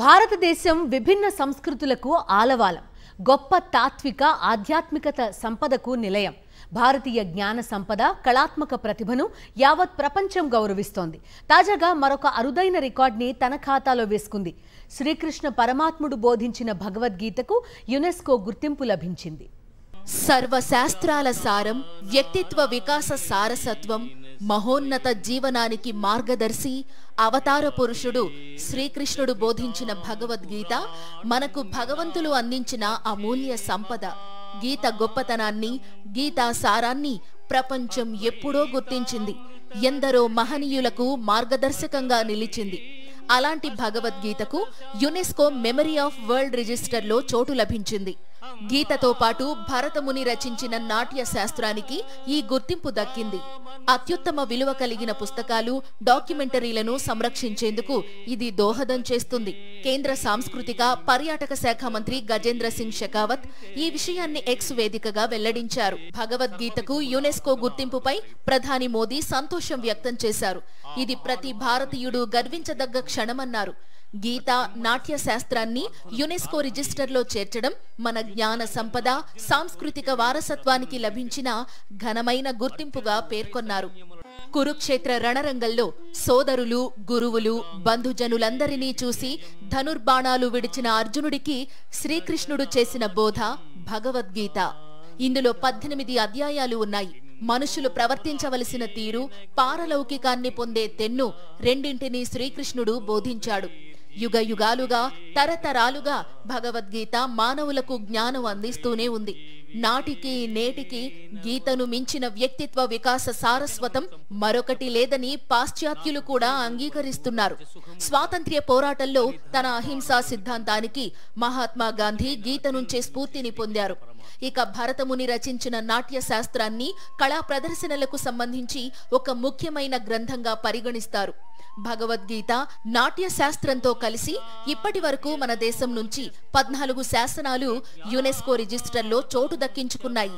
భారతదేశం విభిన్న సంస్కృతులకు ఆలవాలం, గొప్ప తాత్విక ఆధ్యాత్మికత సంపదకు నిలయం. భారతీయ జ్ఞాన సంపద, కళాత్మక ప్రతిభను యావత్ ప్రపంచం గౌరవిస్తోంది. తాజాగా మరొక అరుదైన రికార్డ్ని తన ఖాతాలో వేసుకుంది. శ్రీకృష్ణ పరమాత్ముడు బోధించిన భగవద్గీతకు యునెస్కో గుర్తింపు లభించింది. సర్వశాస్త్రాల సారం, వ్యక్తిత్వ వికాస సారసత్వం, మహోన్నత జీవనానికి మార్గదర్శి, అవతార పురుషుడు శ్రీకృష్ణుడు బోధించిన భగవద్గీత మనకు భగవంతులు అందించిన అమూల్య సంపద. గీత గొప్పతనాన్ని, గీతా సారాన్ని ప్రపంచం ఎప్పుడో గుర్తించింది. ఎందరో మహనీయులకు మార్గదర్శకంగా నిలిచింది. అలాంటి భగవద్గీతకు యునెస్కో మెమరీ ఆఫ్ వరల్డ్ రిజిస్టర్లో చోటు లభించింది. గీతతో పాటు భరతముని రచించిన నాట్య శాస్త్రానికి ఈ గుర్తింపు దక్కింది. అత్యుత్తమ విలువ కలిగిన పుస్తకాలు, డాక్యుమెంటరీలను సంరక్షించేందుకు ఇది దోహదం చేస్తుంది. కేంద్ర సాంస్కృతిక పర్యాటక శాఖ మంత్రి గజేంద్ర సింగ్ షెకావత్ ఈ విషయాన్ని ఎక్స్ వేదికగా వెల్లడించారు. భగవద్గీతకు యునెస్కో గుర్తింపుపై ప్రధాని మోదీ సంతోషం వ్యక్తం చేశారు. ఇది ప్రతి భారతీయుడు గర్వించదగ్గ క్షణమన్నారు. గీత, నాట్య శాస్త్రాన్ని యునెస్కో రిజిస్టర్లో చేర్చడం మన జ్ఞాన సంపద, సాంస్కృతిక వారసత్వానికి లభించిన ఘనమైన గుర్తింపుగా పేర్కొన్నారు. కురుక్షేత్ర రణరంగంలో సోదరులు, గురువులు, బంధుజనులందరినీ చూసి ధనుర్బాణాలు విడిచిన అర్జునుడికి శ్రీకృష్ణుడు చేసిన బోధ భగవద్గీత. ఇందులో 18 అధ్యాయాలు ఉన్నాయి. మనుషులు ప్రవర్తించవలసిన తీరు, పారలౌకికాన్ని పొందే తెన్ను రెండింటినీ శ్రీకృష్ణుడు బోధించాడు. యుగ యుగాలుగా, తరతరాలుగా భగవద్గీత మానవులకు జ్ఞానం అందిస్తూనే ఉంది. నాటికి నేటికి గీతను మించిన వ్యక్తిత్వ వికాస సారస్వతం మరొకటి లేదని పాశ్చాత్యులు కూడా అంగీకరిస్తున్నారు. స్వాతంత్ర్య పోరాటంలో తన అహింసా సిద్ధాంతానికి మహాత్మా గాంధీ గీత నుంచే స్ఫూర్తిని పొందారు. ఇక భరతముని రచించిన నాట్య శాస్త్రాన్ని కళా ప్రదర్శనలకు సంబంధించి ఒక ముఖ్యమైన గ్రంథంగా పరిగణిస్తారు. భగవద్గీత నాట్య శాస్త్రంతో కలిసి ఇప్పటి వరకు మన దేశం నుంచి 14 శాసనాలు యునెస్కో రిజిస్టర్లో చోటు దక్కించుకున్నాయి.